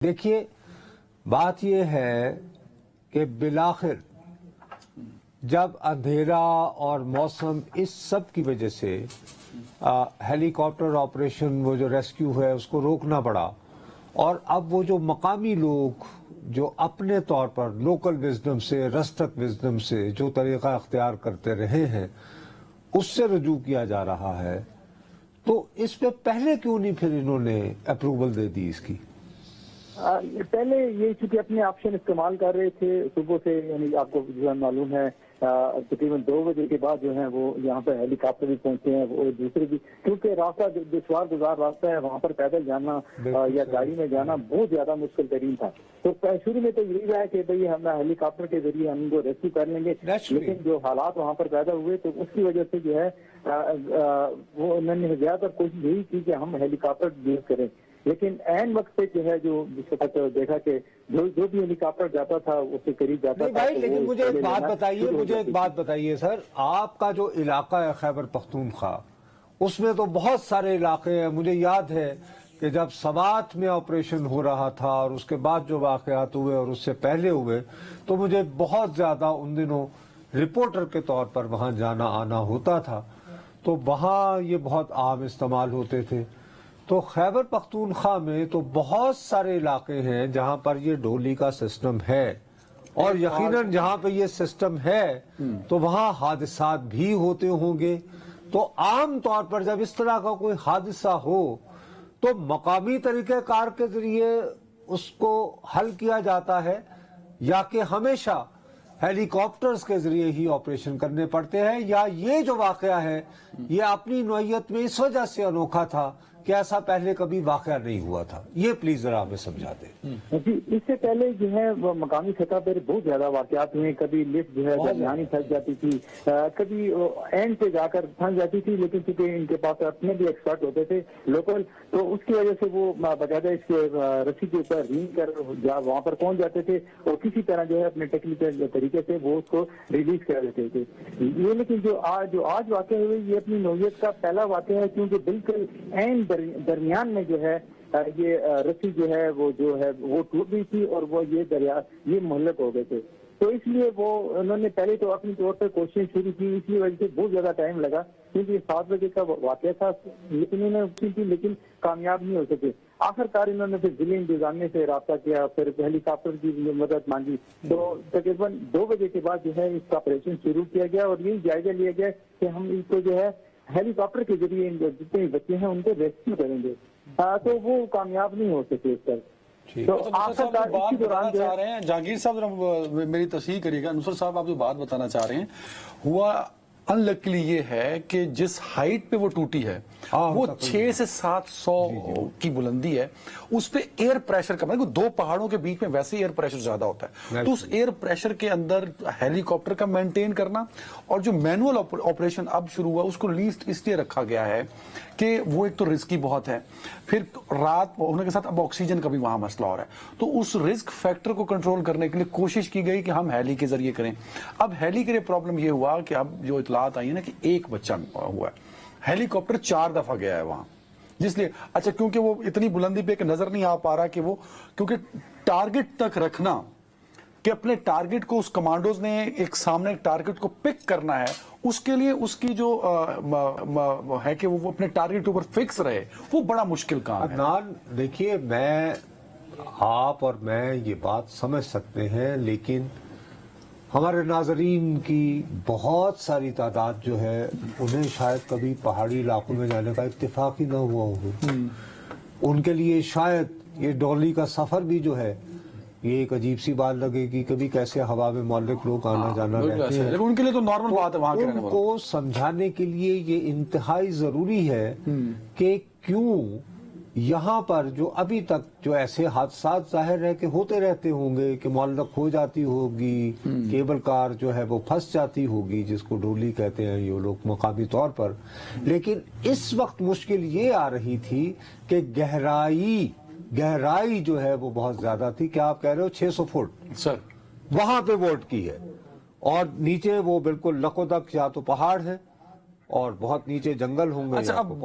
देखिए, बात ये है कि बिलाखिर जब अंधेरा और मौसम इस सब की वजह से हेलीकॉप्टर ऑपरेशन वो जो रेस्क्यू है उसको रोकना पड़ा, और अब वो जो मकामी लोग जो अपने तौर पर लोकल विजडम से, रस्तक विजडम से जो तरीक़ा अख्तियार करते रहे हैं उससे रजू किया जा रहा है, तो इस पे पहले क्यों नहीं फिर इन्होंने अप्रूवल दे दी इसकी? पहले ये चूंकि अपने ऑप्शन इस्तेमाल कर रहे थे सुबह से, यानी आपको जो मालूम है तकरीबन 2 बजे के बाद जो है वो यहाँ पर हेलीकॉप्टर भी पहुंचे हैं और दूसरे भी, क्योंकि रास्ता दुश्वार गुजार रास्ता है, वहाँ पर पैदल जाना या गाड़ी में जाना बहुत ज्यादा मुश्किल तरीन था। तो शुरू में तो यही रहा कि भाई हम हेलीकॉप्टर के जरिए हम इनको रेस्क्यू कर लेंगे, लेकिन जो हालात वहाँ पर पैदा हुए तो उसकी वजह से जो है वो उन्होंने ज्यादातर कोशिश यही की कि हम हेलीकॉप्टर यूज करें, लेकिन ऐन वक्त पे जो है जो जिस वक्त देखा कि जो भी हेलीकॉप्टर जाता था उसके करीब जाता था। भाई, लेकिन मुझे एक बात बताइए सर, आपका जो इलाका है खैबर पख्तूनख्वा, उसमें तो बहुत सारे इलाके हैं। मुझे याद है कि जब सवात में ऑपरेशन हो रहा था और उसके बाद जो वाक़यात हुए और उससे पहले हुए, तो मुझे बहुत ज्यादा उन दिनों रिपोर्टर के तौर पर वहां जाना आना होता था, तो वहां ये बहुत आम इस्तेमाल होते थे। तो खैबर पख्तूनख्वा में तो बहुत सारे इलाके हैं जहां पर ये डोली का सिस्टम है, और यकीनन जहां पे ये सिस्टम है तो वहां हादसात भी होते होंगे। तो आम तौर पर जब इस तरह का कोई हादसा हो तो मकामी तरीक़ेकार के जरिए उसको हल किया जाता है, या कि हमेशा हेलीकॉप्टर्स के जरिए ही ऑपरेशन करने पड़ते हैं, या ये जो वाकया है ये अपनी नौइयत में इस वजह से अनोखा था कि ऐसा पहले कभी वाकया नहीं हुआ था? ये प्लीज जरा हमें समझा दें। जी, इससे पहले जो है वो मकामी सतह पर बहुत ज्यादा वाकयात हुए। कभी लिफ्ट जो है दरमियानी फंस जाती थी, कभी एंड पे जाकर फंस जाती थी, लेकिन चूंकि इनके पास अपने भी एक्सपर्ट होते थे लोकल, तो उसकी वजह से वो बकायदा इसके रस्सी के ऊपर रींग कर वहां पर पहुंच जाते थे और किसी तरह जो है अपने टेक्निकल तरीके से वो उसको रिलीज कर देते थे। ये लेकिन जो आज वाकया हुए ये अपनी नौइयत का पहला वाकया है, क्योंकि बिल्कुल एंड दरमियान में जो है ये रस्सी जो है वो टूट गई थी और वो ये मुहल्लक हो गए थे। तो इसलिए वो उन्होंने पहले तो अपनी तौर पर कोशिश शुरू की, इसी वजह से बहुत ज्यादा टाइम लगा, क्योंकि 7 बजे का वाकया था, लेकिन इन्होंने की लेकिन कामयाब नहीं हो सके। आखिरकार इन्होंने फिर जिले इंतजामिया से रब्ता किया, फिर हेलीकॉप्टर की मदद मांगी, तो तकरीबन 2 बजे के बाद जो है इसका ऑपरेशन शुरू किया गया और यही जायजा लिया गया कि हम इसको जो है हेलीकॉप्टर के जरिए जितने बच्चे हैं उनको रेस्क्यू करेंगे। तो वो कामयाब नहीं हो सके इस पर। तो आखिरकार बात बताना चाह रहे हैं जहांगीर साहब, मेरी तस्हीह करिएगा। नुसरत साहब, आप जो बात बताना चाह रहे हैं हुआ अनलकीली ये है कि जिस हाइट पे वो टूटी है वो 6 से 700 की बुलंदी है, उस पे एयर प्रेशर का, मतलब 2 पहाड़ों के बीच में वैसे एयर प्रेशर ज्यादा होता है, तो उस एयर प्रेशर के अंदर हेलीकॉप्टर का मेंटेन करना, और जो मैनुअल ऑपरेशन अब शुरू हुआ उसको लीस्ट इसलिए रखा गया है कि वो एक तो रिस्की बहुत है, फिर रात होने के साथ अब ऑक्सीजन का भी वहां मसला हो रहा है, तो उस रिस्क फैक्टर को कंट्रोल करने के लिए कोशिश की गई कि हम हेली के जरिए करें। अब हेली के लिए प्रॉब्लम ये हुआ कि अब जो इतलात आई है ना कि एक बच्चा हुआ है, हेलीकॉप्टर 4 दफा गया है वहां, जिसलिए अच्छा क्योंकि वो इतनी बुलंदी पे नजर नहीं आ पा रहा कि वो, क्योंकि टारगेट तक रखना कि अपने टारगेट को, उस कमांडोज ने एक सामने टारगेट को पिक करना है, उसके लिए उसकी जो है कि वो अपने टारगेट के ऊपर फिक्स रहे, वो बड़ा मुश्किल काम है। अदनान, देखिए, आप और मैं ये बात समझ सकते हैं, लेकिन हमारे नाजरीन की बहुत सारी तादाद जो है उन्हें शायद कभी पहाड़ी इलाकों में जाने का इत्तेफाक ही ना हुआ हो। उनके लिए शायद ये डॉली का सफर भी जो है ये एक अजीब सी बात लगेगी, कभी कैसे हवा में मौलिक लोग आना जाना रहते हैं, लेकिन उनके लिए तो नॉर्मल बात है। वहां के रहने वालों को समझाने के लिए ये इंतहाई जरूरी है कि क्यों यहाँ पर जो अभी तक जो ऐसे हादसात जाहिर है कि होते रहते होंगे, कि मुअल्लक हो जाती होगी, केबल कार जो है वो फंस जाती होगी, जिसको डोली कहते हैं ये लोग मकामी तौर पर, लेकिन इस वक्त मुश्किल ये आ रही थी कि गहराई जो है वो बहुत ज्यादा थी। क्या आप कह रहे हो 600 फुट सर वहां पे बोट की है, और नीचे वो बिल्कुल लकोदक या तो पहाड़ है और बहुत नीचे जंगल होंगे। अच्छा, अब